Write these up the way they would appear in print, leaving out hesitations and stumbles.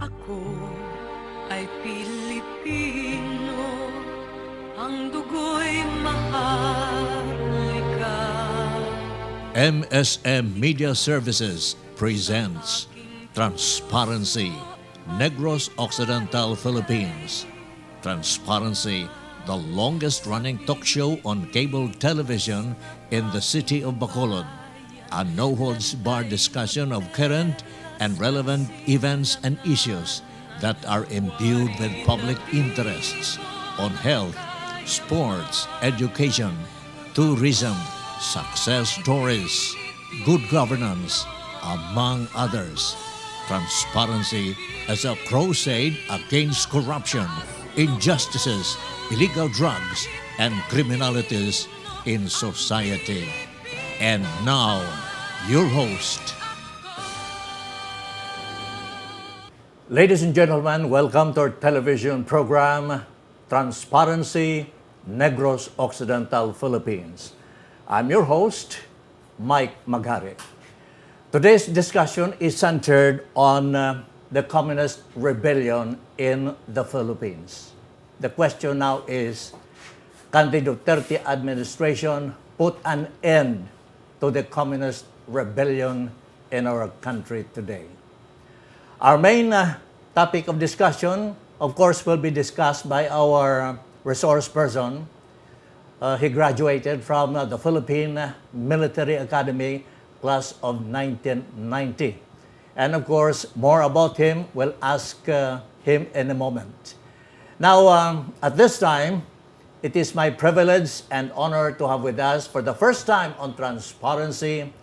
Ako ay Pilipino, ang dugo'y maharlika. MSM Media Services presents Transparency, Negros Occidental Philippines. Transparency, the longest-running talk show on cable television in the city of Bacolod. A no-holds-barred discussion of current and relevant events and issues that are imbued with public interests on health, sports, education, tourism, success stories, good governance, among others. Transparency as a crusade against corruption, injustices, illegal drugs, and criminalities in society. And now, your host. Ladies and gentlemen, welcome to our television program, Transparency, Negros Occidental Philippines. I'm your host, Mike Maghari. Today's discussion is centered on the communist rebellion in the Philippines. The question now is, can the Duterte administration put an end to the communist rebellion in our country today? Our main topic of discussion, of course, will be discussed by our resource person. He graduated from the Philippine Military Academy class of 1990. And of course, more about him, we'll ask him in a moment. Now, at this time, it is my privilege and honor to have with us for the first time on Transparency,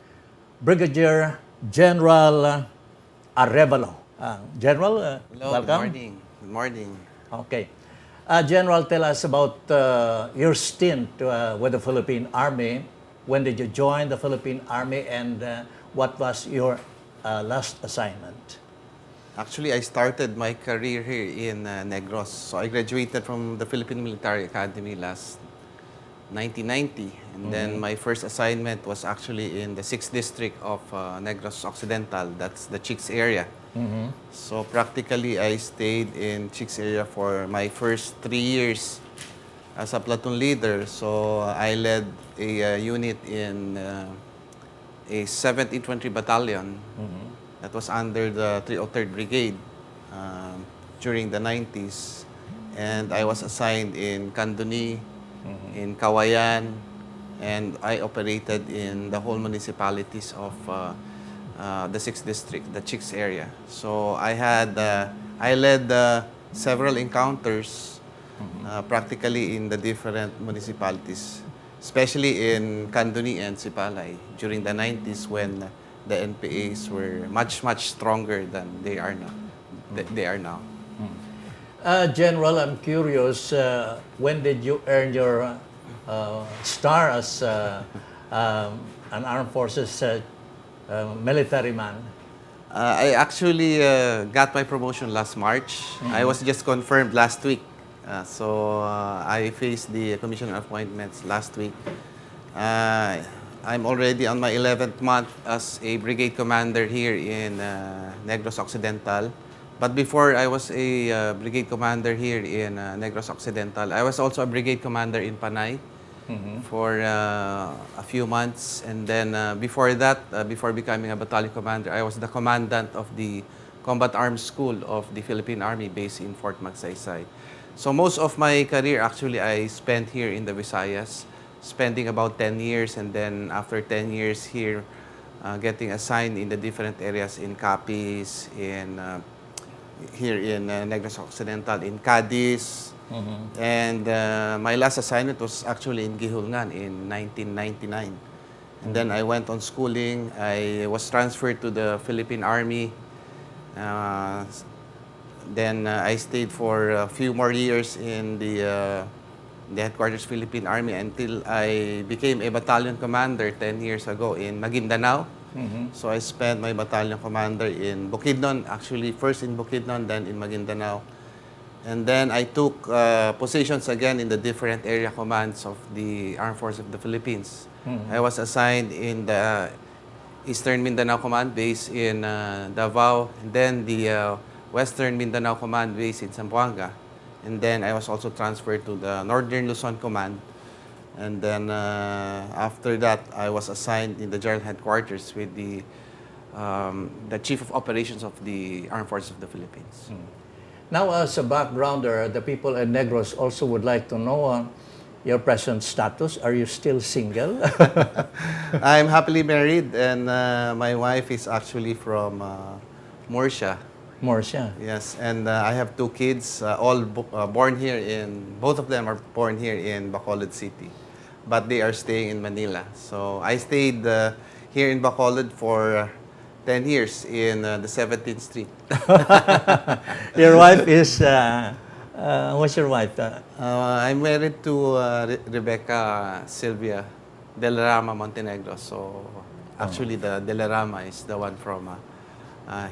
Brigadier General Arevalo. General, hello, welcome. Good morning. Okay. General, tell us about your stint with the Philippine Army. When did you join the Philippine Army and what was your last assignment? Actually, I started my career here in Negros. So I graduated from the Philippine Military Academy last 1990. And then my first assignment was actually in the 6th District of Negros Occidental. That's the Chicks area. So practically, I stayed in Chicks area for my first 3 years as a platoon leader. So I led a unit in a 7th Infantry Battalion that was under the 303rd Brigade during the 90s. And I was assigned in Candoni, in Kawayan, and I operated in the whole municipalities of the 6th District, the Chicks area. So I led several encounters practically in the different municipalities, especially in Candoni and Sipalay during the 90s when the NPAs were much stronger than they are now. General, I'm curious, when did you earn your star as an armed forces military man? I actually got my promotion last March. I was just confirmed last week. So I faced the commissioner appointments last week. I'm already on my 11th month as a brigade commander here in Negros Occidental. But before I was a brigade commander here in Negros Occidental, I was also a brigade commander in Panay for a few months. And then before that, before becoming a battalion commander, I was the commandant of the Combat Arms School of the Philippine Army based in Fort Magsaysay. So most of my career actually I spent here in the Visayas, spending about 10 years, and then after 10 years here, getting assigned in the different areas in Capiz, here in Negros Occidental, in Cadiz, and my last assignment was actually in Gihulngan in 1999. And then I went on schooling. I was transferred to the Philippine Army. Then I stayed for a few more years in the headquarters Philippine Army until I became a battalion commander 10 years ago in Maguindanao. So I spent my battalion commander in Bukidnon, actually first in Bukidnon, then in Maguindanao. And then I took positions again in the different area commands of the Armed Forces of the Philippines. I was assigned in the Eastern Mindanao Command base in Davao, and then the Western Mindanao Command base in Zamboanga. And then I was also transferred to the Northern Luzon Command. And then after that, I was assigned in the General Headquarters with the Chief of Operations of the Armed Forces of the Philippines. Now, as a backgrounder, the people in Negros also would like to know your present status. Are you still single? I'm happily married, and my wife is actually from Murcia. Murcia. Yes, and I have two kids, born here both of them are born here in Bacolod City, but they are staying in Manila. So I stayed here in Bacolod for 10 years in the 17th Street. Your wife is, what's your wife? I'm married to Rebecca Silvia Delarama Montenegro. So actually, the Delarama is the one from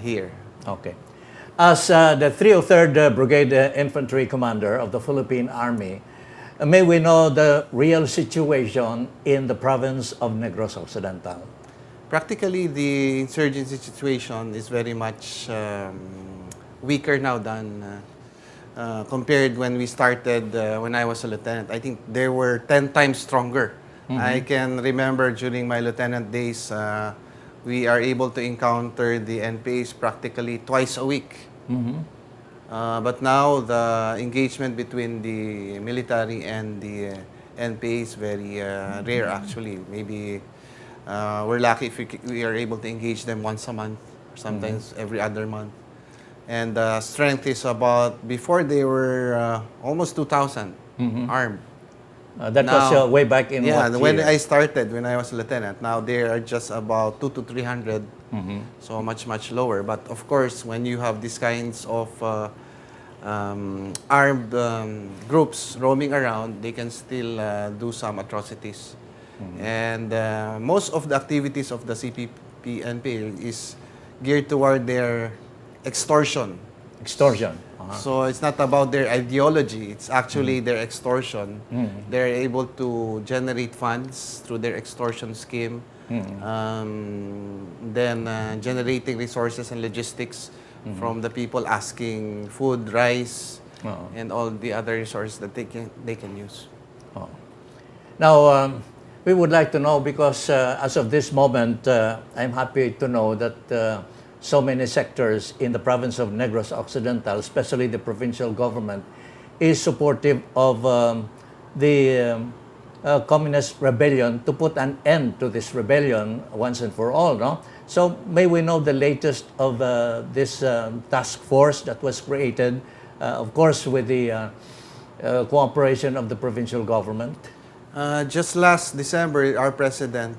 here. Okay. As the 303rd Brigade Infantry Commander of the Philippine Army, may we know the real situation in the province of Negros Occidental? Practically, the insurgency situation is very much weaker now than compared when we started, when I was a lieutenant. I think they were 10 times stronger. I can remember during my lieutenant days, we are able to encounter the NPAs practically twice a week. But now, the engagement between the military and the NPA is very rare, actually. Maybe we're lucky if we are able to engage them once a month, or sometimes every other month. And strength is about, before they were almost 2,000 armed. That was way back in yeah, what when year? I started, when I was a lieutenant. Now they are just about 200 to 300, so much lower. But of course, when you have these kinds of armed groups roaming around, they can still do some atrocities. And most of the activities of the CPP-NPA is geared toward their extortion. Extortion. So it's not about their ideology, it's actually their extortion. They're able to generate funds through their extortion scheme, then generating resources and logistics from the people asking food, rice, and all the other resources that they can use. Now, we would like to know, because as of this moment, I'm happy to know that so many sectors in the province of Negros Occidental, especially the provincial government, is supportive of the communist rebellion, to put an end to this rebellion once and for all, no? So may we know the latest of this task force that was created, of course, with the cooperation of the provincial government? Just last December, our president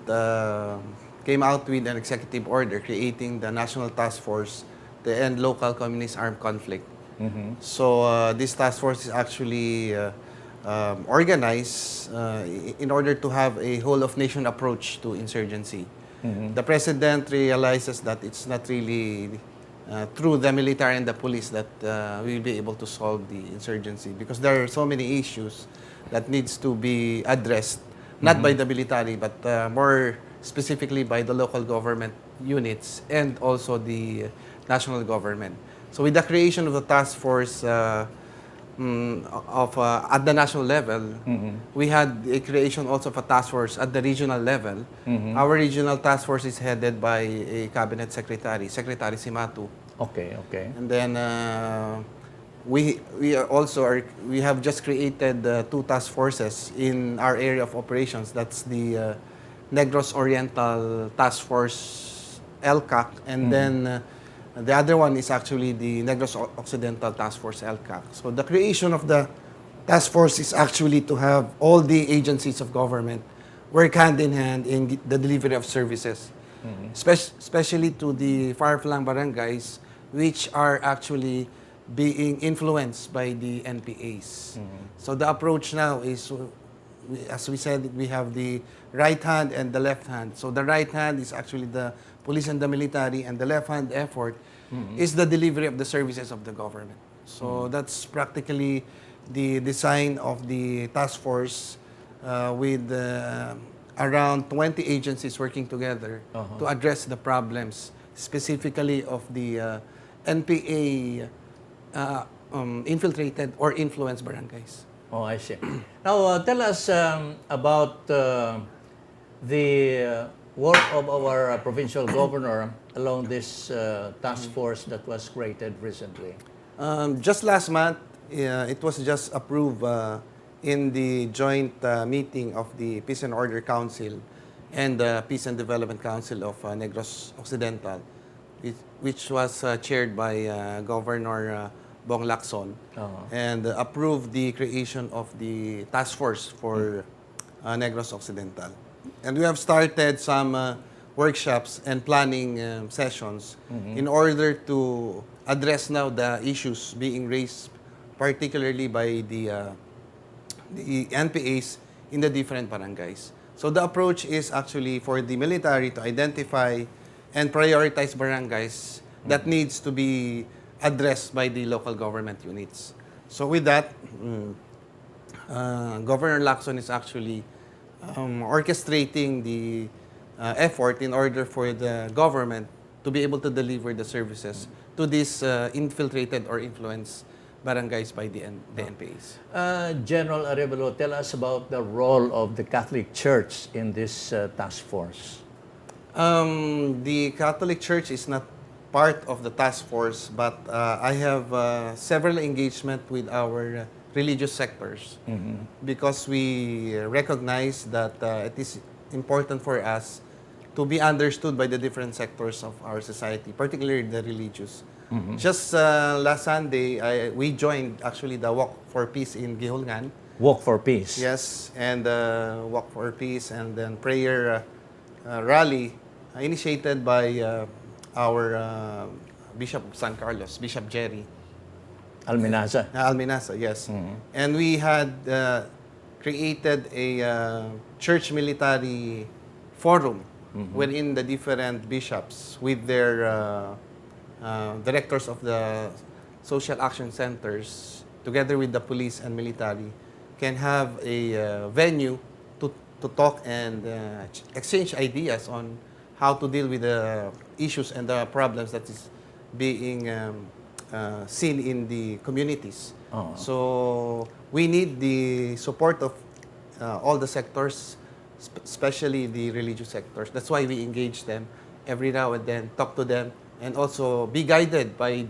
came out with an executive order creating the National Task Force to end local communist armed conflict. So this task force is actually organized in order to have a whole-of-nation approach to insurgency. The president realizes that it's not really through the military and the police that we will be able to solve the insurgency, because there are so many issues that needs to be addressed, not by the military, but more specifically by the local government units and also the national government. So with the creation of the task force at the national level, we had a creation also of a task force at the regional level. Our regional task force is headed by a cabinet secretary, Secretary Simatu. Okay. And then we have just created two task forces in our area of operations. That's the Negros Oriental Task Force, LCAC, and then the other one is actually the Negros Occidental Task Force, LCAC. So the creation of the task force is actually to have all the agencies of government work hand in hand in the delivery of services, especially to the far-flung barangays, which are actually being influenced by the NPAs. So the approach now is, as we said, we have the right hand and the left hand. So the right hand is actually the police and the military, and the left hand effort is the delivery of the services of the government. So that's practically the design of the task force with around 20 agencies working together to address the problems specifically of the NPA infiltrated or influenced barangays. Oh, I see. Now, tell us about the work of our provincial governor along this task force that was created recently. Just last month, it was just approved in the joint meeting of the Peace and Order Council and the Peace and Development Council of Negros Occidental, which was chaired by Governor Bong Lacson, and approved the creation of the task force for Negros Occidental. And we have started some workshops and planning sessions in order to address now the issues being raised, particularly by the NPAs in the different barangays. So the approach is actually for the military to identify and prioritize barangays that needs to be addressed by the local government units. So with that, Governor Lacson is actually orchestrating the effort in order for the government to be able to deliver the services to these infiltrated or influenced barangays by the NPAs. General Arevalo, tell us about the role of the Catholic Church in this task force. The Catholic Church is not part of the task force, but I have several engagement with our religious sectors because we recognize that it is important for us to be understood by the different sectors of our society, particularly the religious. Just last Sunday, we joined actually the Walk for Peace in Gihulngan. Walk for Peace. Yes, and Walk for Peace and then prayer rally initiated by our Bishop of San Carlos, Bishop Jerry. Alminaza. Alminaza, yes. And we had created a church military forum wherein the different bishops with their directors of the social action centers, together with the police and military, can have a venue to talk and exchange ideas on how to deal with the issues and the problems that is being seen in the communities. So we need the support of all the sectors, especially the religious sectors. That's why we engage them every now and then, talk to them, and also be guided by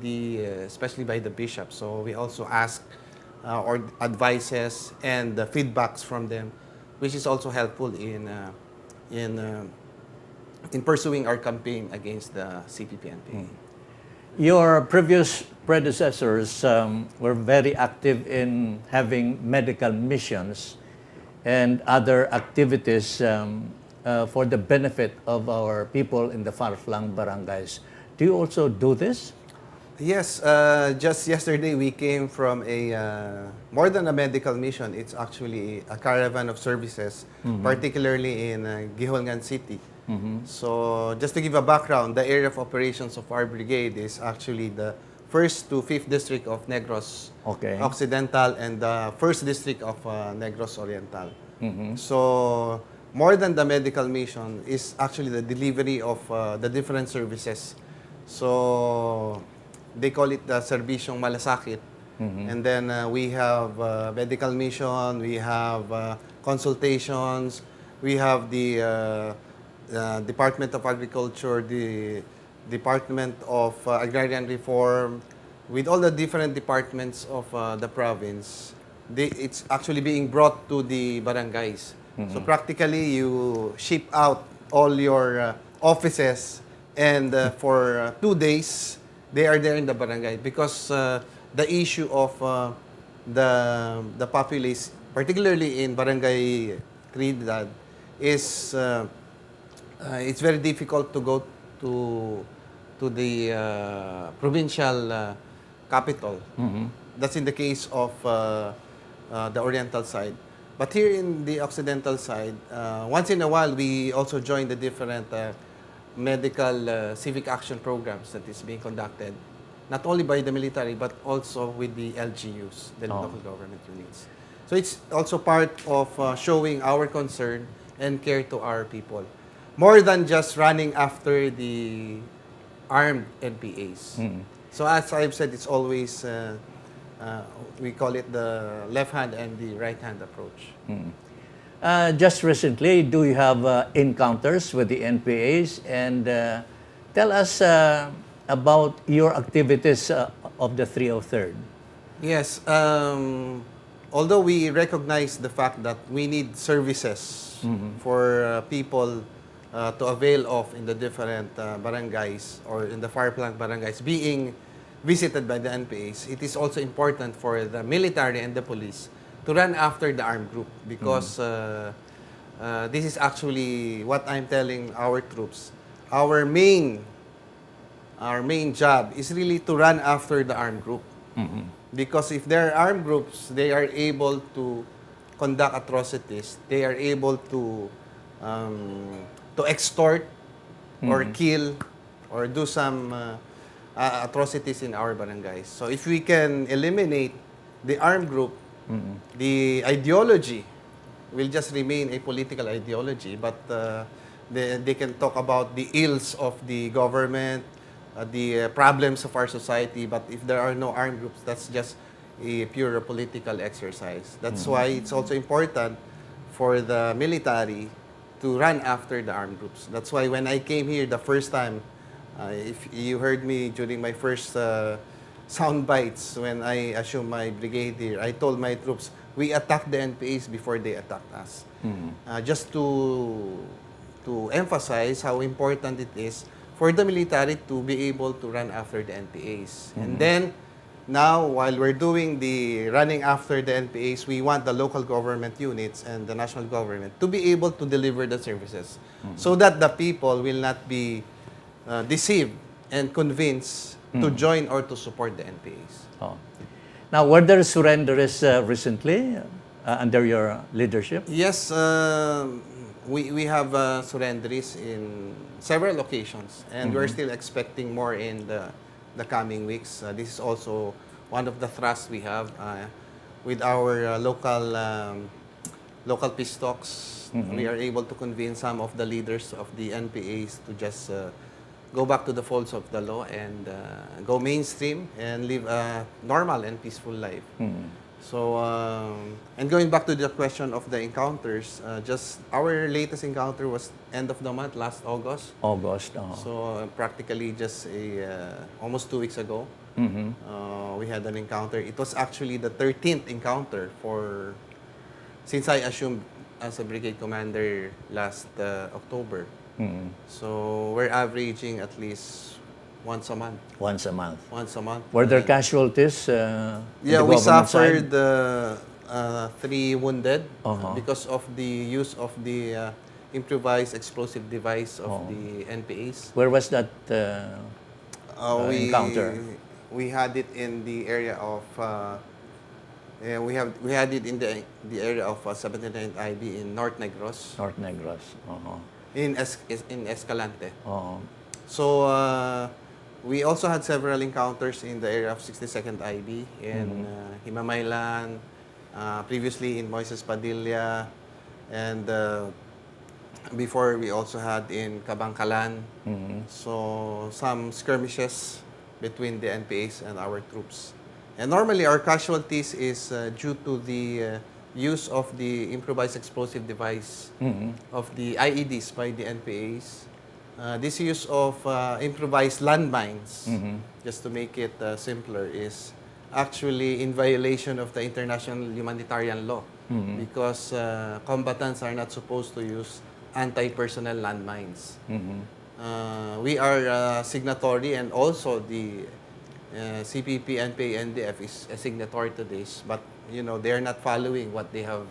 especially by the bishop. So we also ask or advices and the feedbacks from them, which is also helpful in pursuing our campaign against the CPP-NPA. Your previous predecessors were very active in having medical missions and other activities for the benefit of our people in the far-flung barangays. Do you also do this? Yes, just yesterday we came from more than a medical mission. It's actually a caravan of services, particularly in Gihulngan City. So just to give a background, the area of operations of our brigade is actually the 1st to 5th district of Negros Occidental and the 1st district of Negros Oriental. So more than the medical mission is actually the delivery of the different services. So they call it the Serbisyong Malasakit. And then we have medical mission, we have consultations, we have the Department of Agriculture, the Department of Agrarian Reform, with all the different departments of the province. It's actually being brought to the barangays. So practically, you ship out all your offices, and for 2 days, they are there in the barangay because the issue of the populace, particularly in Barangay Trinidad, is it's very difficult to go to the provincial capital. That's in the case of the Oriental side. But here in the Occidental side, once in a while, we also join the different medical civic action programs that is being conducted, not only by the military, but also with the LGUs, the local government units. So it's also part of showing our concern and care to our people, more than just running after the armed NPAs. So as I've said, it's always, we call it the left hand and the right hand approach. Just recently, do you have encounters with the NPAs? And tell us about your activities of the 303rd. Yes, although we recognize the fact that we need services for people to avail of in the different barangays or in the fire-flanked barangays being visited by the NPAs, it is also important for the military and the police to run after the armed group because this is actually what I'm telling our troops. Our main job is really to run after the armed group. Because if there are armed groups, they are able to conduct atrocities. They are able to extort or kill or do some atrocities in our barangays. So if we can eliminate the armed group, the ideology will just remain a political ideology, but they can talk about the ills of the government, the problems of our society, but if there are no armed groups, that's just a pure political exercise. That's why it's also important for the military to run after the armed groups. That's why when I came here the first time, if you heard me during my first sound bites when I assumed my brigadier, I told my troops, we attack the NPAs before they attack us. Just to emphasize how important it is for the military to be able to run after the NPAs. And then, now, while we're doing the running after the NPAs, we want the local government units and the national government to be able to deliver the services so that the people will not be deceived and convinced to join or to support the NPAs. Oh. Now, were there surrenders recently under your leadership? Yes, we have surrenderies in several occasions, and we're still expecting more in the coming weeks. This is also one of the thrusts we have with our local peace talks. We are able to convince some of the leaders of the NPAs to just go back to the folds of the law and go mainstream and live a normal and peaceful life. So, and going back to the question of the encounters, just our latest encounter was end of the month, last August. August. So, practically just almost 2 weeks ago, we had an encounter. It was actually the 13th encounter since I assumed as a brigade commander last October. So, we're averaging at least once a month. Once a month. Once a month. Were there casualties? Yeah, we suffered 3 wounded because of the use of the improvised explosive device of the NPAs. Where was that encounter? We had it in the area of we had it in the area of 79th IB in North Negros. North Negros. In Escalante. Oh. So we also had several encounters in the area of 62nd IB in Himamaylan, previously in Moises Padilla, and before we also had in Kabangkalan. So some skirmishes between the NPAs and our troops. And normally our casualties is due to the use of the improvised explosive device of the IEDs by the NPAs. This use of improvised landmines, just to make it simpler, is actually in violation of the international humanitarian law because combatants are not supposed to use anti-personnel landmines. We are signatory, and also the CPP, NPA, NDF is a signatory to this, but they are not following what they have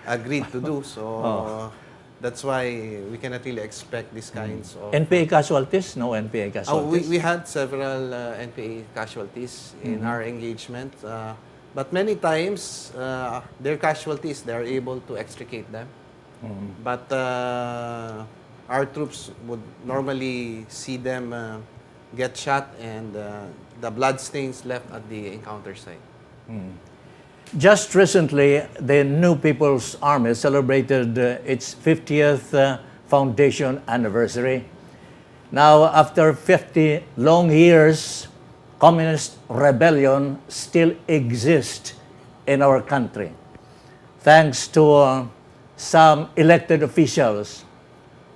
agreed to do. So that's why we cannot really expect these kinds of... NPA casualties? No NPA casualties? We had several NPA casualties in our engagement, but many times their casualties, they are able to extricate them. But our troops would normally see them get shot and the blood stains left at the encounter site. Just recently, the New People's Army celebrated its 50th foundation anniversary. Now, after 50 long years, communist rebellion still exists in our country, thanks to some elected officials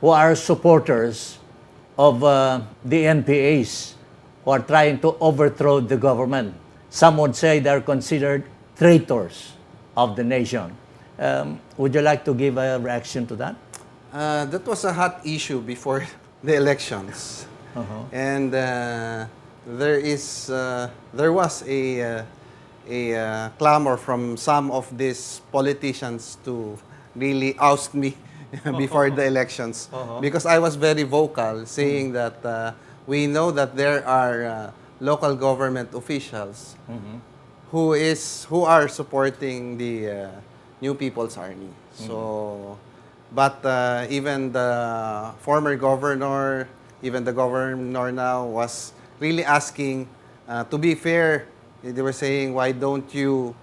who are supporters of the NPAs who are trying to overthrow the government. Some would say they're considered traitors of the nation. Would you like to give a reaction to that? That was a hot issue before the elections. And there was a clamor from some of these politicians to really oust me before the elections, because I was very vocal saying that we know that there are local government officials who are supporting the New People's Army. So, but even the former governor, even the governor now, was really asking, to be fair, they were saying, why don't you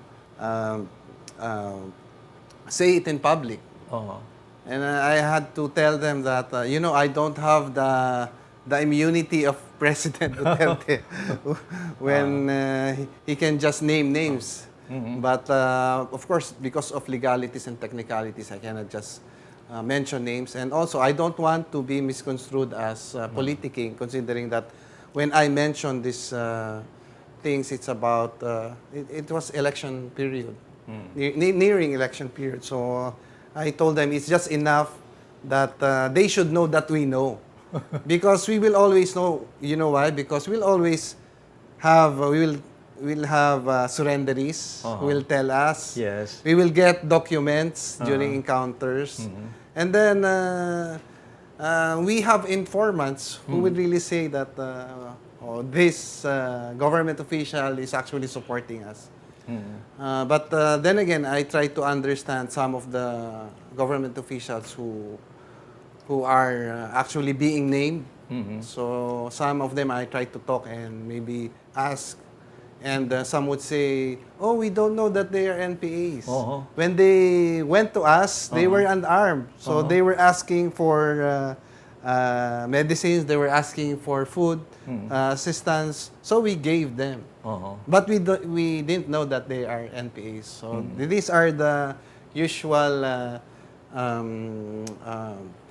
say it in public? And I had to tell them that, I don't have the immunity of President Duterte when he can just name names. But of course, because of legalities and technicalities, I cannot just mention names. And also, I don't want to be misconstrued as politicking, considering that when I mention these things, it's about, it was election period, nearing election period. So I told them it's just enough that they should know that we know. Because we will always know, you know why? Because we'll always have, we'll have surrenderies who will tell us. Yes. We will get documents during encounters. And then we have informants who would really say that this government official is actually supporting us. But then again, I try to understand some of the government officials who are actually being named. So some of them I try to talk and maybe ask. And some would say, oh, we don't know that they are NPAs. When they went to us, they were unarmed. So they were asking for medicines, they were asking for food, assistance. So we gave them. But we didn't know that they are NPAs. So these are the usual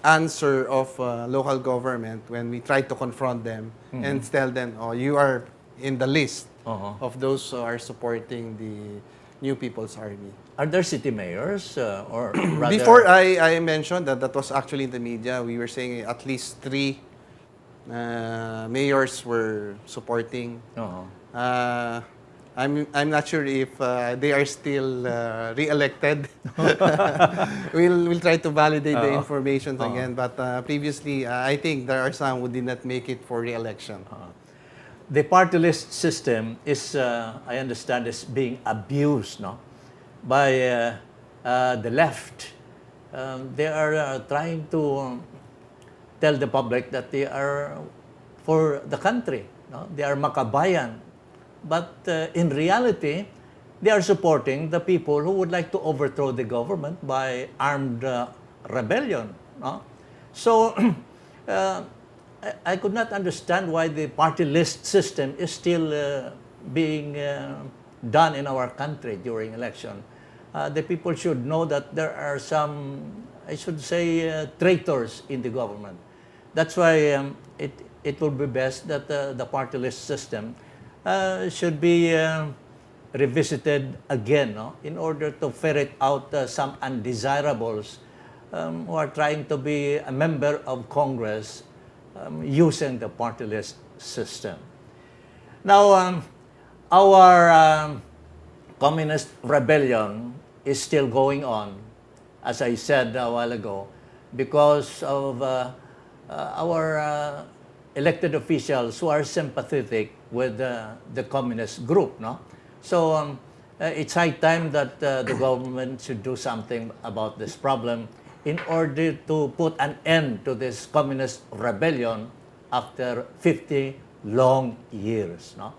answer of local government when we try to confront them and tell them, oh, you are in the list of those who are supporting the New People's Army. Are there city mayors or rather... Before I mentioned that was actually in the media, we were saying at least 3 mayors were supporting. I'm not sure if they are still re-elected. We'll try to validate the information again. But previously, I think there are some who did not make it for re-election. The party list system is, I understand, is being abused, no, by the left. They are trying to tell the public that they are for the country, no? They are makabayan. But in reality, they are supporting the people who would like to overthrow the government by armed rebellion, no? So, I could not understand why the party list system is still being done in our country during election. The people should know that there are some, I should say, traitors in the government. That's why it will be best that the party list system should be revisited again, no? In order to ferret out some undesirables who are trying to be a member of Congress using the party list system. Now, our communist rebellion is still going on, as I said a while ago, because of our elected officials who are sympathetic with the communist group, no? So it's high time that the government should do something about this problem in order to put an end to this communist rebellion after 50 long years, no?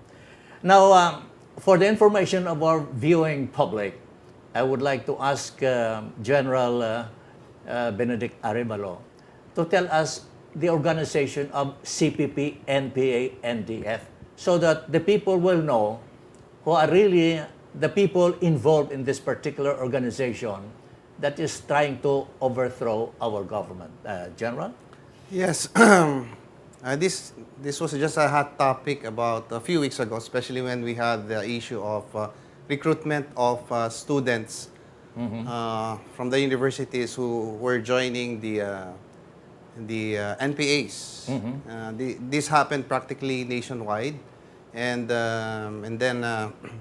Now, for the information of our viewing public, I would like to ask General Benedict Arevalo to tell us the organization of CPP, NPA, NDF, so that the people will know who are really the people involved in this particular organization that is trying to overthrow our government. General? Yes. This was just a hot topic about a few weeks ago, especially when we had the issue of recruitment of students from the universities who were joining the NPAs. This happened practically nationwide, and then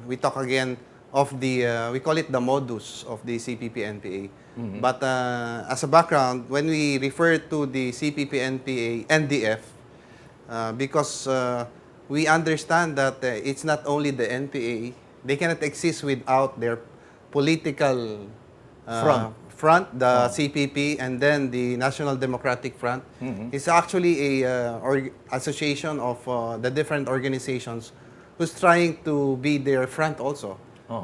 we talk again of the we call it the modus of the CPP NPA. But as a background, when we refer to the CPP NPA NDF, because we understand that it's not only the NPA, they cannot exist without their political front, the CPP, and then the National Democratic Front. It's actually a association of the different organizations who's trying to be their front also.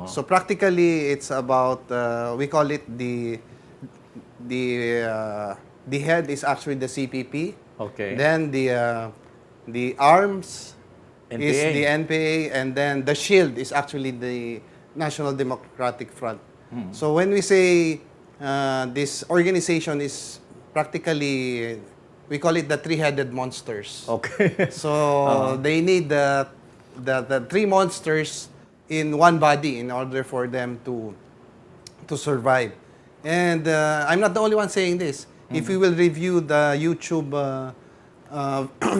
So practically, it's about we call it the head is actually the CPP. Okay. Then the arms is NPA. the NPA, and then the shield is actually the National Democratic Front. So when we say this organization is practically, we call it the three-headed monsters. Okay. So they need the three monsters in one body in order for them to survive. And I'm not the only one saying this. If we will review the YouTube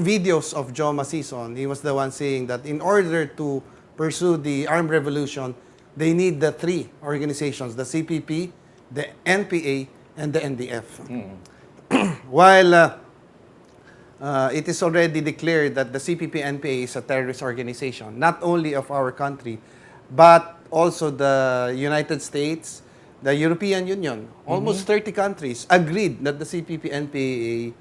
videos of Joe Masison, he was the one saying that in order to pursue the armed revolution, they need the three organizations, the CPP, the NPA, and the NDF. While it is already declared that the CPP-NPA is a terrorist organization, not only of our country, but also the United States, the European Union, almost 30 countries agreed that the CPP-NPA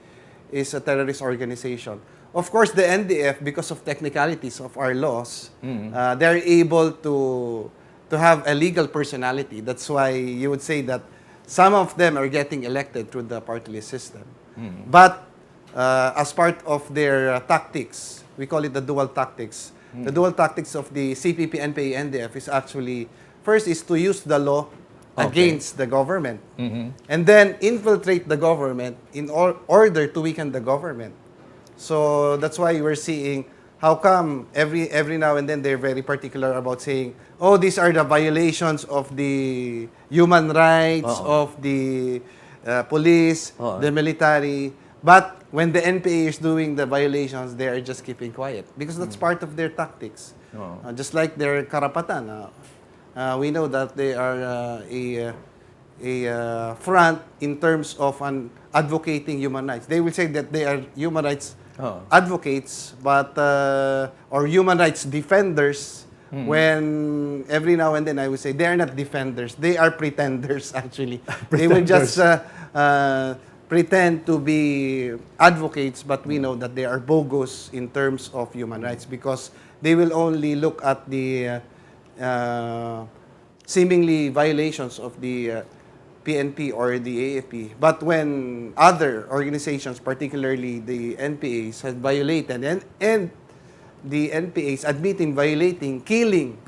is a terrorist organization. Of course, the NDF, because of technicalities of our laws, they're able to have a legal personality. That's why you would say that some of them are getting elected through the party list system. But as part of their tactics, we call it the dual tactics. The dual tactics of the CPP, NPA, NDF is actually, first is to use the law against the government, and then infiltrate the government in order to weaken the government. So that's why we're seeing how come every now and then they're very particular about saying, oh, these are the violations of the human rights of the police, the military. But when the NPA is doing the violations, they are just keeping quiet because that's part of their tactics. Just like their karapatan. We know that they are a front in terms of advocating human rights. They will say that they are human rights advocates, but or human rights defenders. When every now and then I would say they are not defenders; they are pretenders. Actually, they will just pretend to be advocates, but we know that they are bogus in terms of human rights because they will only look at the seemingly violations of the PNP or the AFP. But when other organizations, particularly the NPAs, have violated and the NPAs admitting violating, killing,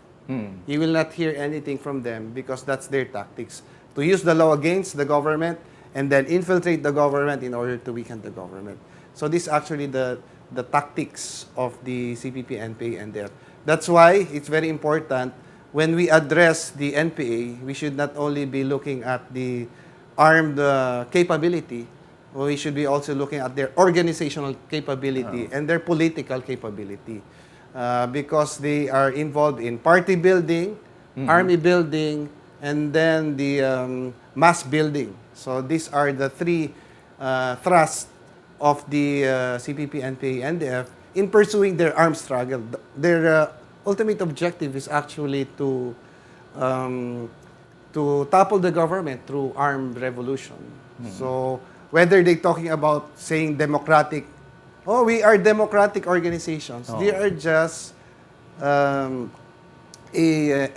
you will not hear anything from them because that's their tactics. To use the law against the government and then infiltrate the government in order to weaken the government. So this is actually the tactics of the CPP, NPA, and NDF. That's why it's very important when we address the NPA, we should not only be looking at the armed capability, we should be also looking at their organizational capability and their political capability. Because they are involved in party building, army building, and then the mass building. So these are the three thrusts of the CPP, NPA, NDF in pursuing their armed struggle. Their ultimate objective is actually to topple the government through armed revolution. So whether they're talking about saying democratic, oh, we are democratic organizations, they are just a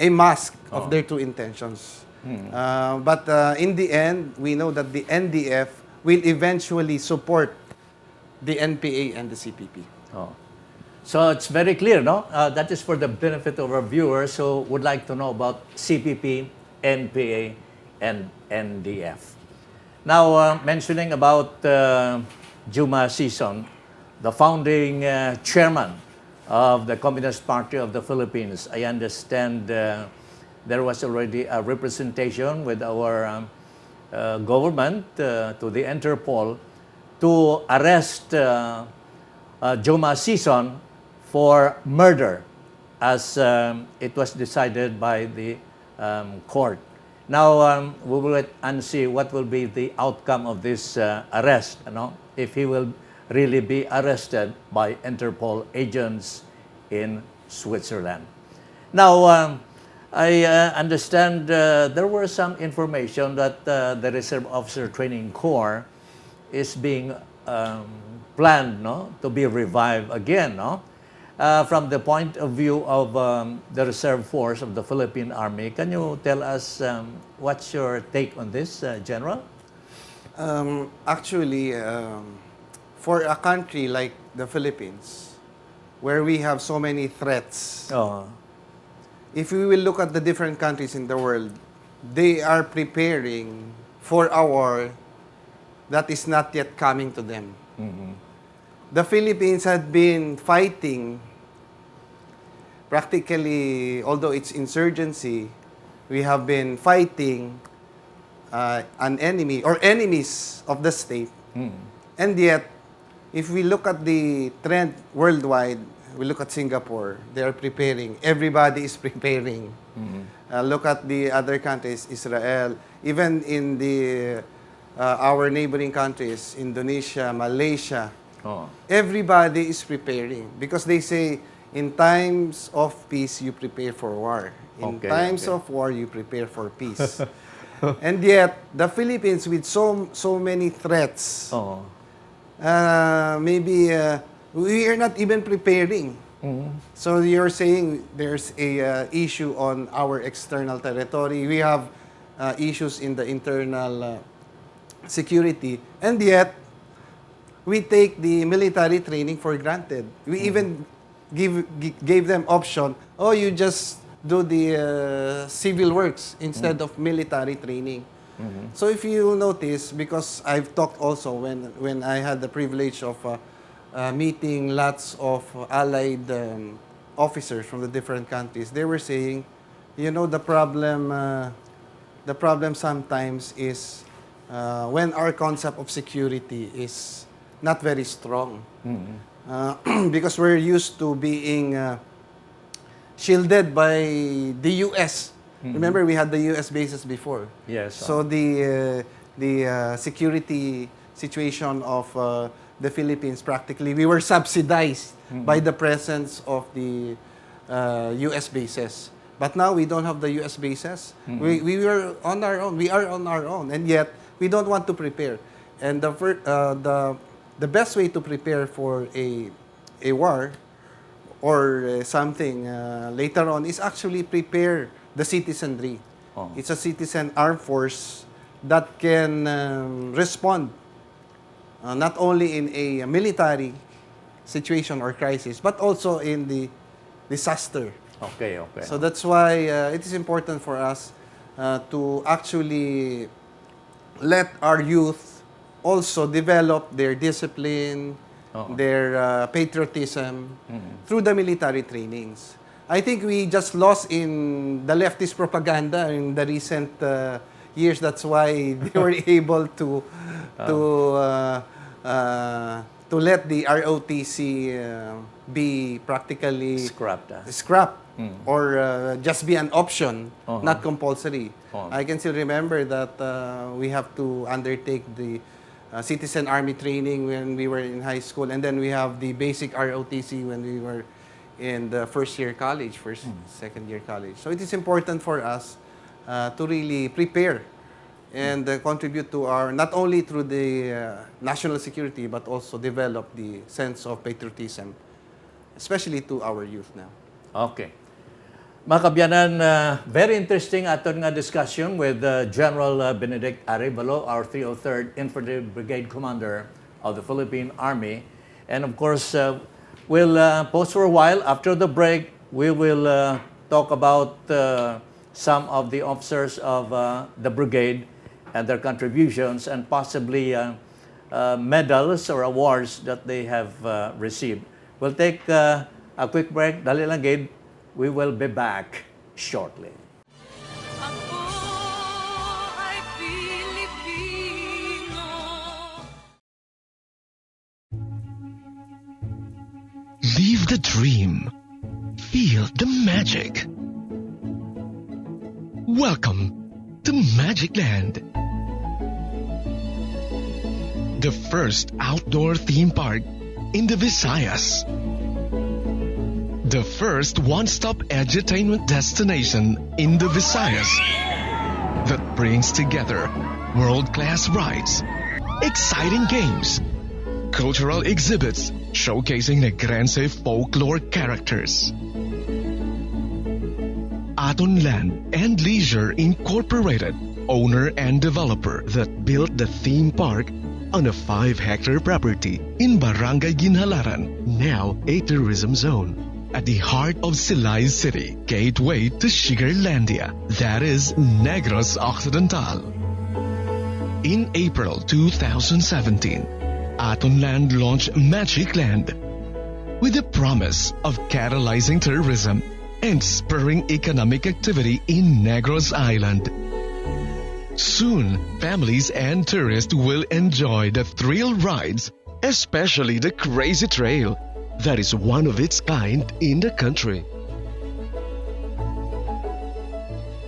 mask of their true intentions. But in the end, we know that the NDF will eventually support the NPA and the CPP. So it's very clear, no? That is for the benefit of our viewers who would like to know about CPP, NPA, and NDF. Now, mentioning about Juma Sison, the founding chairman of the Communist Party of the Philippines, I understand there was already a representation with our government to the Interpol to arrest Juma Sison for murder, as it was decided by the court. Now, we will wait and see what will be the outcome of this arrest, if he will really be arrested by Interpol agents in Switzerland. Now, I understand there were some information that the Reserve Officer Training Corps is being planned, to be revived again, from the point of view of the Reserve Force of the Philippine Army. Can you tell us what's your take on this, General? Actually, for a country like the Philippines, where we have so many threats, if we will look at the different countries in the world, they are preparing for a war that is not yet coming to them. Mm-hmm. The Philippines had been fighting practically, although it's insurgency, we have been fighting an enemy or enemies of the state. And yet, if we look at the trend worldwide, we look at Singapore, they are preparing. Everybody is preparing. Look at the other countries, Israel, even in the our neighboring countries, Indonesia, Malaysia. Everybody is preparing because they say, in times of peace, you prepare for war. In times of war, you prepare for peace. And yet, the Philippines, with so many threats, maybe we are not even preparing. So you're saying there's a issue on our external territory. We have issues in the internal security. And yet, we take the military training for granted. We even gave them option, you just do the civil works instead of military training. So if you notice, because I've talked also when I had the privilege of meeting lots of allied officers from the different countries, they were saying, the problem sometimes is when our concept of security is not very strong. Because we're used to being shielded by the U.S. Remember, we had the U.S. bases before. Yes. So the security situation of the Philippines, practically, we were subsidized by the presence of the U.S. bases. But now we don't have the U.S. bases. We were on our own. We are on our own, and yet we don't want to prepare. And the best way to prepare for a war or something later on is actually prepare the citizenry. It's a citizen armed force that can respond not only in a military situation or crisis, but also in the disaster. Okay. So that's why it is important for us to actually let our youth also develop their discipline, their patriotism through the military trainings. I think we just lost in the leftist propaganda in the recent years. That's why they were able to let the ROTC be practically scrapped or just be an option, not compulsory. I can still remember that we have to undertake the citizen army training when we were in high school, and then we have the basic ROTC when we were in the second year college. So it is important for us to really prepare and contribute to our, not only through the national security, but also develop the sense of patriotism, especially to our youth now. Okay. Mga kabyanan, very interesting aton nga discussion with General Benedict Arevalo, our 303rd Infantry Brigade Commander of the Philippine Army. And of course, We'll pause for a while. After the break, we will talk about some of the officers of the brigade and their contributions and possibly medals or awards that they have received. We'll take a quick break. Dali lang, Gabe. We will be back shortly. Ako ay Pilipino. Live the dream. Feel the magic. Welcome to Magic Land, the first outdoor theme park in the Visayas, the first one-stop edutainment destination in the Visayas that brings together world-class rides, exciting games, cultural exhibits showcasing Negrense folklore characters. Aton Land and Leisure Incorporated, owner and developer that built the theme park on a 5-hectare property in Barangay Ginhalaran, now a tourism zone. At the heart of Silay City, gateway to Sugarlandia, that is Negros Occidental. In April 2017, Aton Land launched Magic Land with the promise of catalyzing tourism and spurring economic activity in Negros Island. Soon, families and tourists will enjoy the thrill rides, especially the Crazy Trail, that is one of its kind in the country.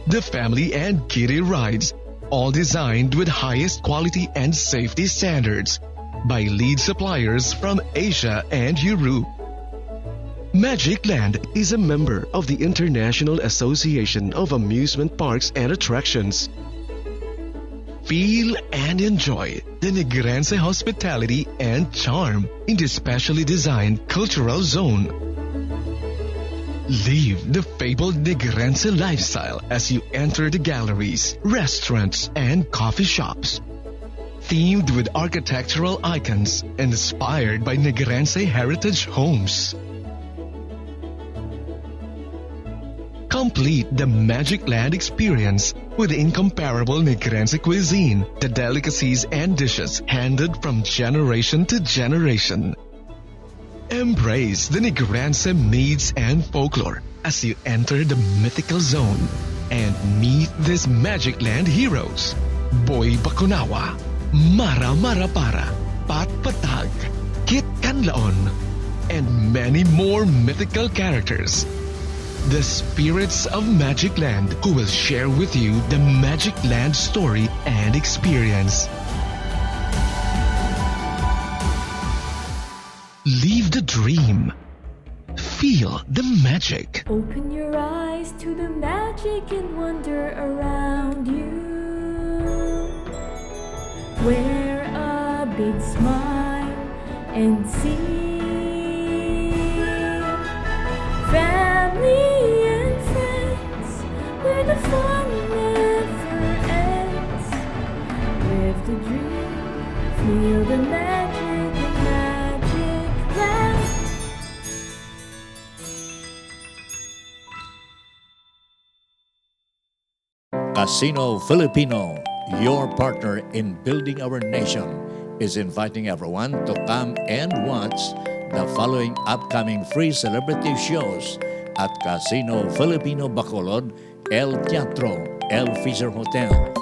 The family and kiddie rides, all designed with highest quality and safety standards by lead suppliers from Asia and Europe. Magic Land is a member of the International Association of Amusement Parks and Attractions. Feel and enjoy the Negrense hospitality and charm in the specially designed cultural zone. Live the fabled Negrense lifestyle as you enter the galleries, restaurants, and coffee shops. Themed with architectural icons inspired by Negrense heritage homes. Complete the Magic Land experience with incomparable Negrense cuisine, the delicacies and dishes handed from generation to generation. Embrace the Negrense myths and folklore as you enter the mythical zone and meet these Magic Land heroes: Boy Bakunawa, Mara Marapara, Pat Patag, Kit Kanlaon, and many more mythical characters. The spirits of Magic Land who will share with you the Magic Land story and experience. Live the dream. Feel the magic. Open your eyes to the magic and wonder around you. Wear a big smile and see family and friends, where the fun never ends. Live the dream, feel the magic land. Casino Filipino, your partner in building our nation, is inviting everyone to come and watch the following upcoming free celebrity shows at Casino Filipino Bacolod, El Teatro, El Fisher Hotel.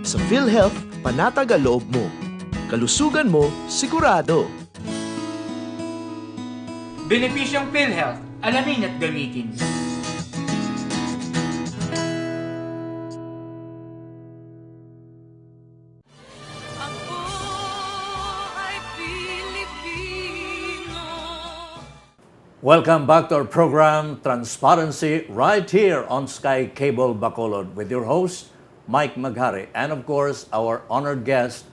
Sa PhilHealth, panatag ang loob mo. Kalusugan mo, sigurado. Benepisyong PhilHealth, alamin at gamitin. Ako ay Pilipino. Welcome back to our program, Transparency, right here on Sky Cable Bacolod with your host, Mike Maghari, and of course, our honored guest,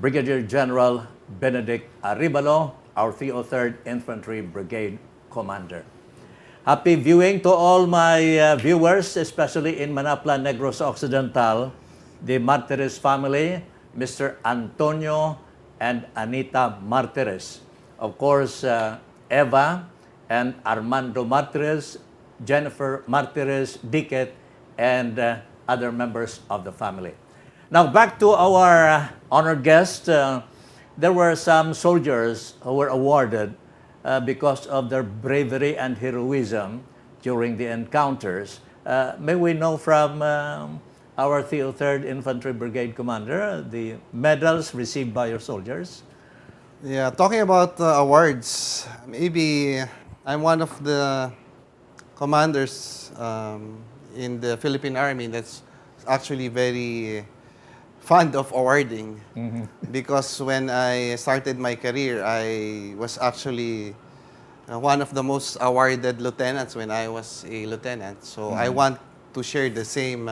Brigadier General Benedict Arevalo, our 303rd Infantry Brigade Commander. Happy viewing to all my viewers, especially in Manapla, Negros Occidental, the Martires family, Mr. Antonio and Anita Martires. Of course, Eva and Armando Martires, Jennifer Martires, Dicket, and other members of the family. Now, back to our honored guest. There were some soldiers who were awarded because of their bravery and heroism during the encounters. May we know from our 303rd Infantry Brigade Commander the medals received by your soldiers? Yeah, talking about awards, maybe I'm one of the commanders in the Philippine Army that's actually very fond of awarding. Because when I started my career, I was actually one of the most awarded lieutenants when I was a lieutenant. So I want to share the same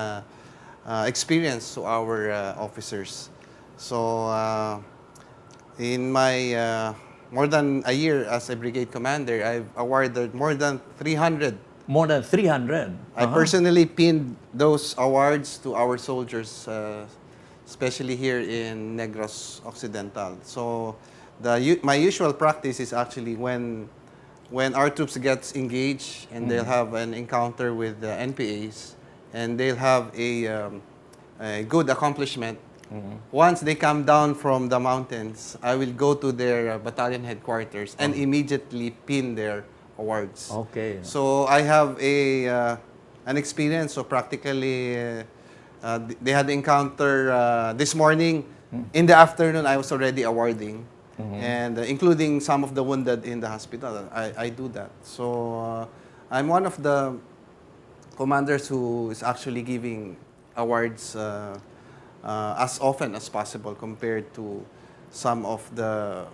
experience to our officers. So in my more than a year as a brigade commander, I've awarded more than 300. More than 300? I personally pinned those awards to our soldiers, especially here in Negros Occidental. So my usual practice is actually when our troops gets engaged and they'll have an encounter with the NPAs and they'll have a good accomplishment. Once they come down from the mountains, I will go to their battalion headquarters and immediately pin their awards. Okay. So I have an experience. So practically, they had encounter this morning. In the afternoon, I was already awarding, and including some of the wounded in the hospital. I do that. So I'm one of the commanders who is actually giving awards as often as possible compared to some of the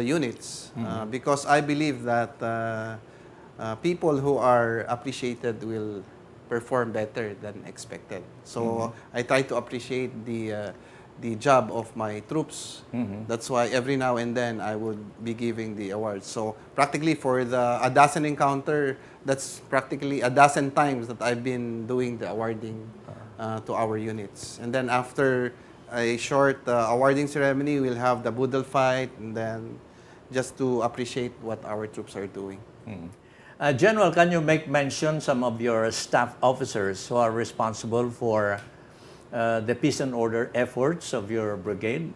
units, because I believe that people who are appreciated will perform better than expected. So I try to appreciate the job of my troops. That's why every now and then I would be giving the awards. So practically for a dozen encounter, that's practically a dozen times that I've been doing the awarding to our units. And then after a short awarding ceremony, we'll have the boodle fight, and then just to appreciate what our troops are doing. General, can you make mention some of your staff officers who are responsible for the peace and order efforts of your brigade?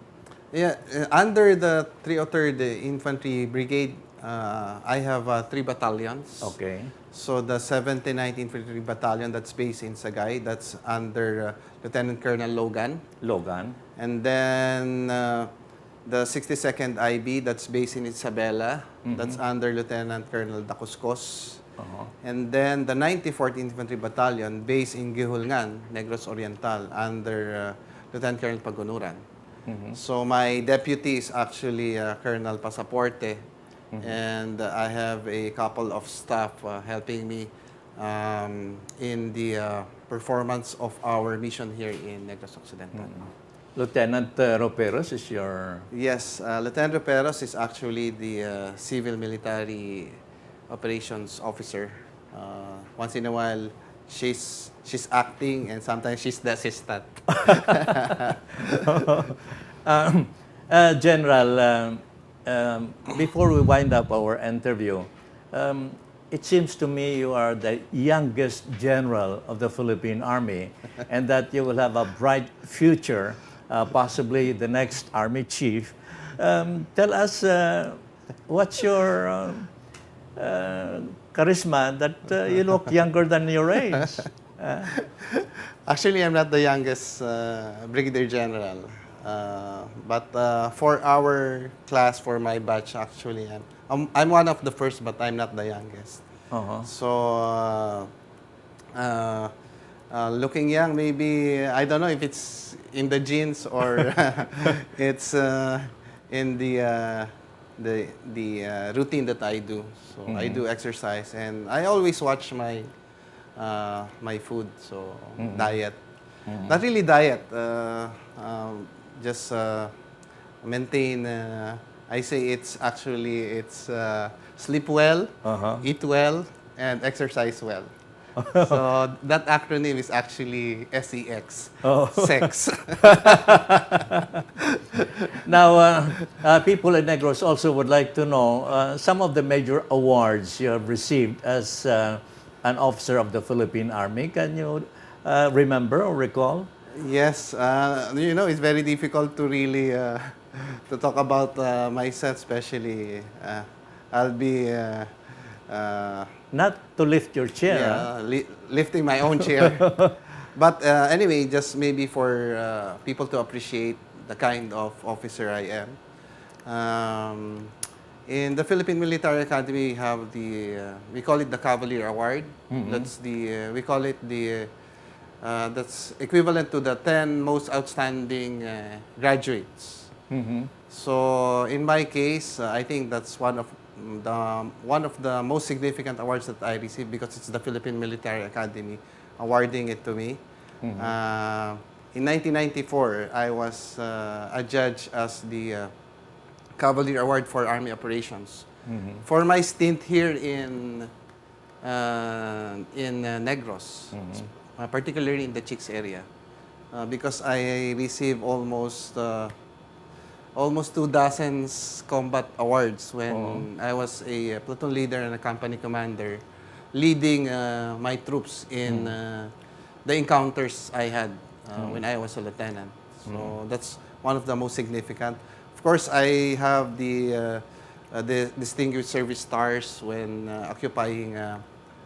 Yeah, under the 303rd Infantry Brigade, I have 3 battalions. Okay. So the 79th Infantry Battalion that's based in Sagay, that's under Lieutenant Colonel Logan. Logan. And then the 62nd IB that's based in Isabela, that's under Lieutenant Colonel Dacuscos. And then the 94th Infantry Battalion based in Gihulngan, Negros Oriental, under Lieutenant Colonel Pagunuran. So my deputy is actually Colonel Pasaporte. And I have a couple of staff helping me in the performance of our mission here in Negros Occidental. Lieutenant Roperos is your... Yes, Lieutenant Roperos is actually the civil military operations officer. Once in a while, she's acting, and sometimes she's the assistant. General, before we wind up our interview, it seems to me you are the youngest general of the Philippine Army and that you will have a bright future, possibly the next Army Chief. Tell us, what's your charisma that you look younger than your age? Actually, I'm not the youngest Brigadier General. But for our class, for my batch, actually, I'm one of the first, but I'm not the youngest. So, looking young, maybe, I don't know if it's in the genes or it's in the routine that I do. So I do exercise, and I always watch my food. So diet, not really diet. Just maintain. I say it's sleep well, eat well, and exercise well. So that acronym is actually SEX, sex. Now, people in Negros also would like to know some of the major awards you have received as an officer of the Philippine Army. Can you remember or recall? Yes, it's very difficult to really to talk about myself, especially. I'll be Not to lift your chair. lifting my own chair. But anyway, just maybe for people to appreciate the kind of officer I am. In the Philippine Military Academy, we have we call it the Cavalier Award. That's we call it that's equivalent to the 10 most outstanding graduates. So in my case, I think that's one of the most significant awards that I received, because it's the Philippine Military Academy awarding it to me. In 1994, I was adjudged as the Cavalier Award for Army Operations for my stint here in Negros, particularly in the Chicks area, because I received almost 2 dozens combat awards when I was a platoon leader and a company commander, leading my troops in the encounters I had when I was a lieutenant. So that's one of the most significant. Of course, I have the Distinguished Service Stars when occupying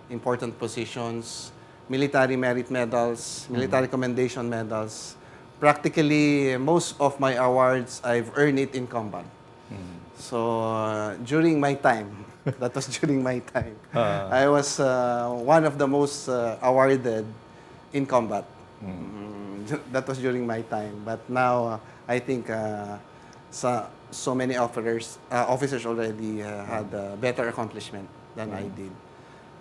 important positions, military merit medals, military commendation medals. Practically, most of my awards, I've earned it in combat. So, during my time, that was during my time, I was one of the most awarded in combat. That was during my time. But now, I think so many officers already had better accomplishment than I did.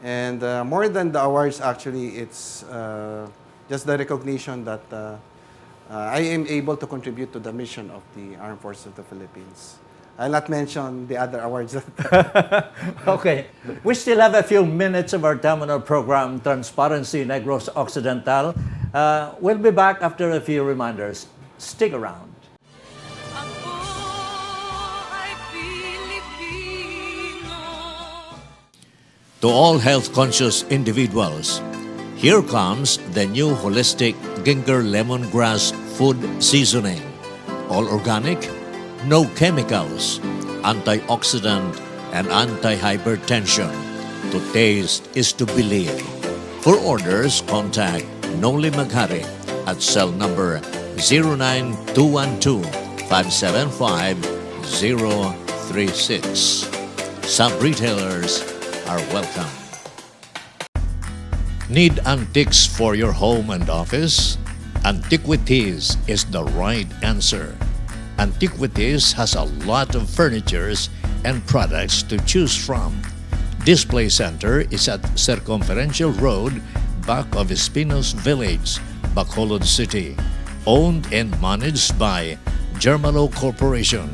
And more than the awards, actually, it's just the recognition that I am able to contribute to the mission of the Armed Forces of the Philippines. I'll not mention the other awards. Okay. We still have a few minutes of our time on our program, Transparency Negros Occidental. We'll be back after a few reminders. Stick around. Ako ay Pilipino. To all health-conscious individuals, here comes the new holistic ginger lemongrass food seasoning. All organic, no chemicals, antioxidant, and anti-hypertension. To taste is to believe. For orders, contact Noli Maghari at cell number 09212-575-036. Sub-retailers are welcome. Need antiques for your home and office? Antiquities is the right answer. Antiquities has a lot of furnitures and products to choose from. Display Center is at Circumferential Road, back of Espinos Village, Bacolod City. Owned and managed by Germano Corporation.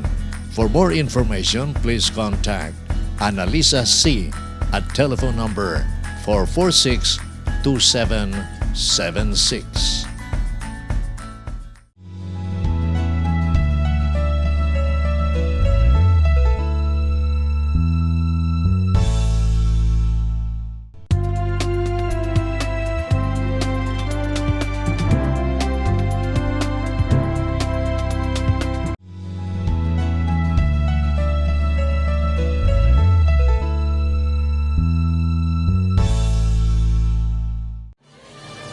For more information, please contact Annalisa C. at telephone number 446-2776.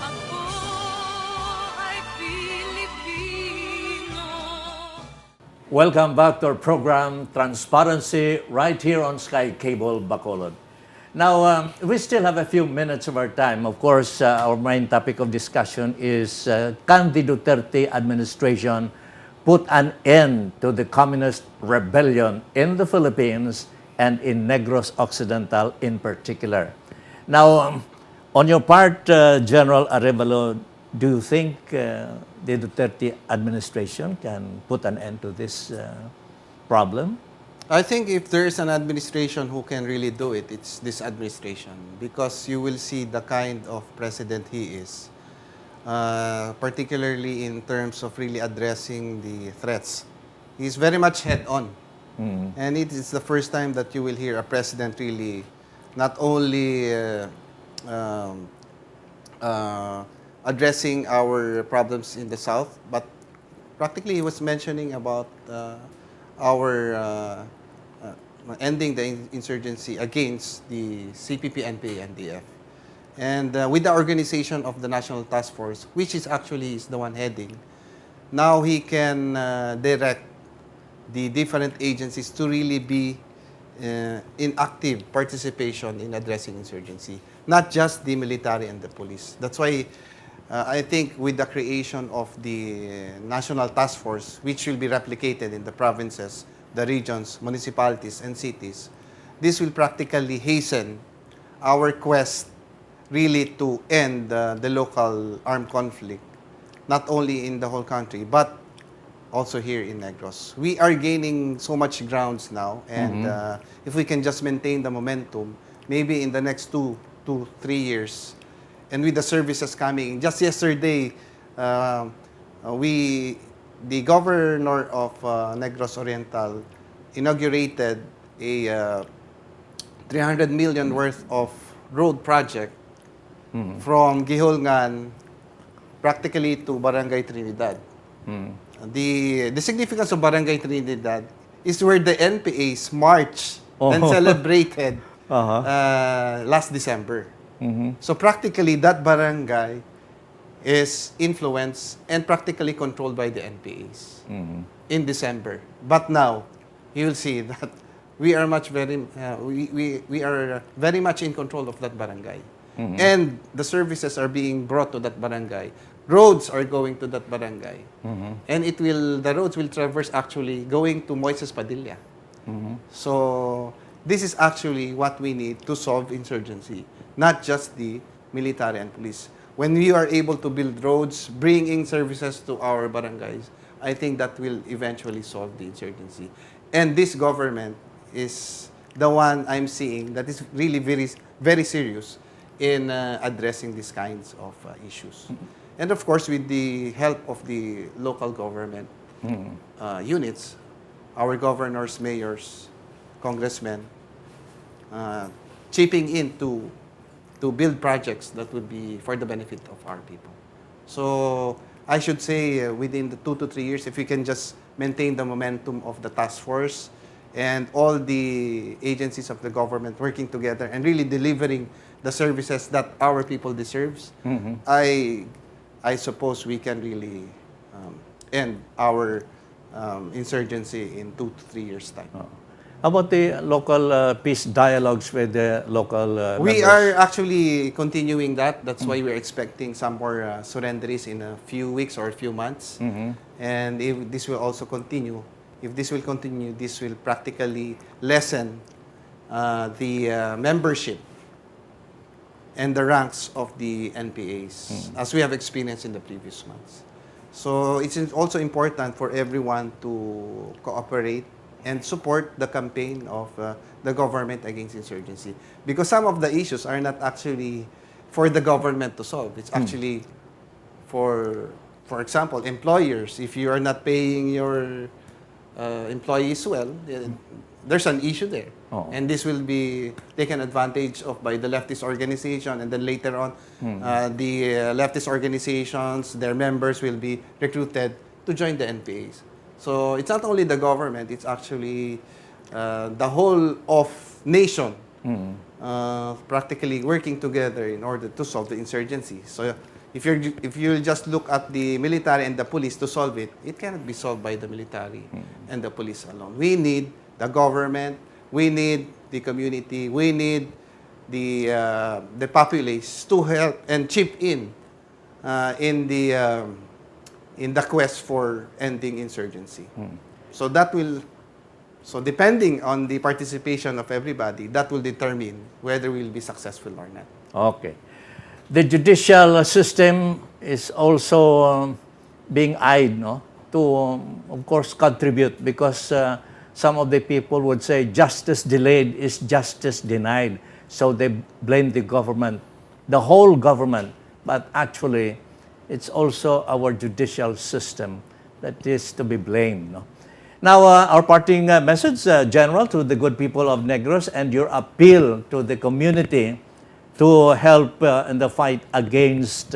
Ako ay Pilipino. Welcome back to our program, Transparency, right here on Sky Cable, Bacolod. Now, we still have a few minutes of our time. Of course, our main topic of discussion is can the Duterte administration put an end to the communist rebellion in the Philippines and in Negros Occidental in particular. Now, on your part, General Arevalo, do you think the Duterte administration can put an end to this problem? I think if there is an administration who can really do it, it's this administration, because you will see the kind of president he is, particularly in terms of really addressing the threats. He's very much head-on. And it is the first time that you will hear a president really not only addressing our problems in the South, but practically he was mentioning about our ending the insurgency against the CPP, NPA, NDF. And with the organization of the National Task Force, which is actually is the one heading, now he can direct the different agencies to really be in active participation in addressing insurgency, not just the military and the police. That's why I think with the creation of the National Task Force, which will be replicated in the provinces, the regions, municipalities, and cities, this will practically hasten our quest really to end the local armed conflict, not only in the whole country, but also here in Negros. We are gaining so much grounds now, and if we can just maintain the momentum, maybe in the next 2 to 3 years, and with the services coming, just yesterday, the governor of Negros Oriental inaugurated a 300 million worth of road project from Gihulngan practically to Barangay Trinidad. The significance of Barangay Trinidad is where the NPAs marched and celebrated last December. So practically that barangay is influenced and practically controlled by the NPAs in December. But now, you will see that we are we are very much in control of that barangay. And the services are being brought to that barangay. Roads are going to that barangay. And the roads will traverse actually going to Moises Padilla. So this is actually what we need to solve insurgency, not just the military and police. When we are able to build roads, bring in services to our barangays, I think that will eventually solve the insurgency. And this government is the one I'm seeing that is really very, very serious in addressing these kinds of issues. And of course, with the help of the local government units, our governors, mayors, congressmen, chipping in to build projects that would be for the benefit of our people. So I should say within the 2 to 3 years, if we can just maintain the momentum of the task force and all the agencies of the government working together and really delivering the services that our people deserves, I suppose we can really end our insurgency in 2 to 3 years' time. How about the local peace dialogues with the local We members? are actually continuing that. That's why we're expecting some more surrenderies in a few weeks or a few months. And if this will also continue, this will practically lessen the membership and the ranks of the NPAs, as we have experienced in the previous months. So it's also important for everyone to cooperate and support the campaign of the government against insurgency. Because some of the issues are not actually for the government to solve. It's actually for example, employers. If you are not paying your employees well, there's an issue there. And this will be taken advantage of by the leftist organization, and then later on, the leftist organizations, their members will be recruited to join the NPAs. So it's not only the government, it's actually the whole of nation practically working together in order to solve the insurgency. So if you just look at the military and the police to solve it, it cannot be solved by the military and the police alone. We need the government, we need the community, we need the populace to help and chip in in the quest for ending insurgency. So that will, so depending on the participation of everybody, that will determine whether we'll be successful or not. Okay. The judicial system is also being eyed, no, to of course contribute, because some of the people would say justice delayed is justice denied. So they blame the government, the whole government, but actually it's also our judicial system that is to be blamed, no? Now, our parting message, General, to the good people of Negros, and your appeal to the community to help in the fight against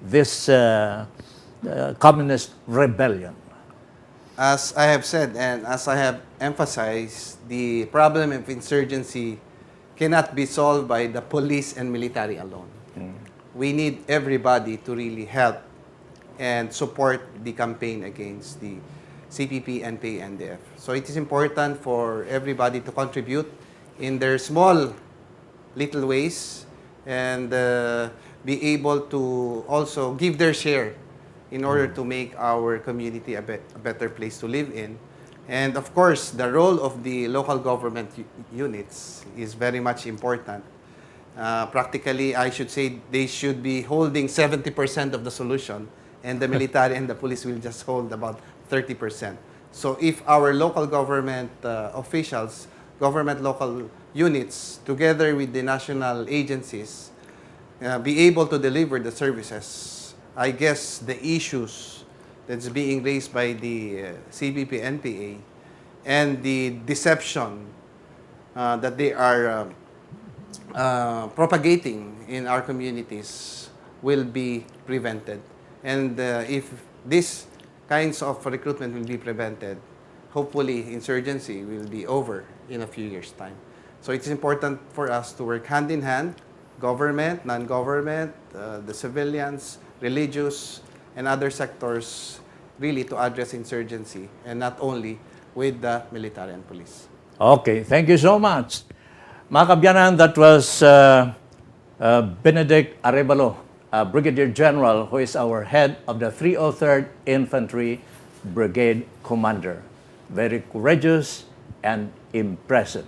this communist rebellion. As I have said and as I have emphasized, the problem of insurgency cannot be solved by the police and military alone. We need everybody to really help and support the campaign against the CPP, NPA, NDF. So it is important for everybody to contribute in their small little ways and be able to also give their share in order to make our community a better place to live in. And of course, the role of the local government units is very much important. Practically, I should say they should be holding 70% of the solution, and the military and the police will just hold about 30%. So if our local government officials, government local units, together with the national agencies, be able to deliver the services, I guess the issues that's being raised by the CBP, NPA, and the deception that they are propagating in our communities will be prevented. And if these kinds of recruitment will be prevented, hopefully insurgency will be over in a few years' time. So it's important for us to work hand in hand, government, non-government, the civilians, religious, and other sectors, really to address insurgency, and not only with the military and police. Okay, thank you so much. Mga kabyanan, that was Benedict Arevalo, Brigadier General, who is our head of the 303rd Infantry Brigade Commander. Very courageous and impressive.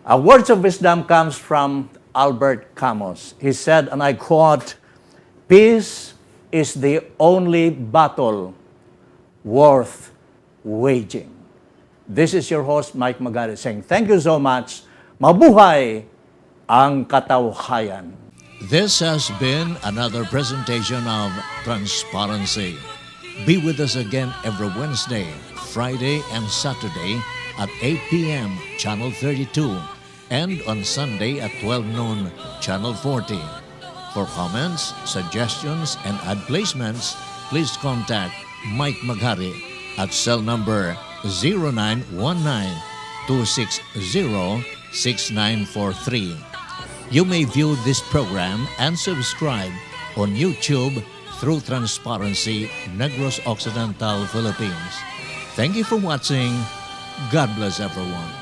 Words of wisdom comes from Albert Camus. He said, and I quote, "Peace is the only battle worth waging." This is your host, Mike Magari, saying thank you so much. Mabuhay ang katauhayan. This has been another presentation of Transparency. Be with us again every Wednesday, Friday, and Saturday at 8 p.m. Channel 32, and on Sunday at 12 noon, Channel 40. For comments, suggestions, and ad placements, please contact Mike Maghari at cell number 0919-260-6943. You may view this program and subscribe on YouTube through Transparency Negros Occidental, Philippines. Thank you for watching. God bless everyone.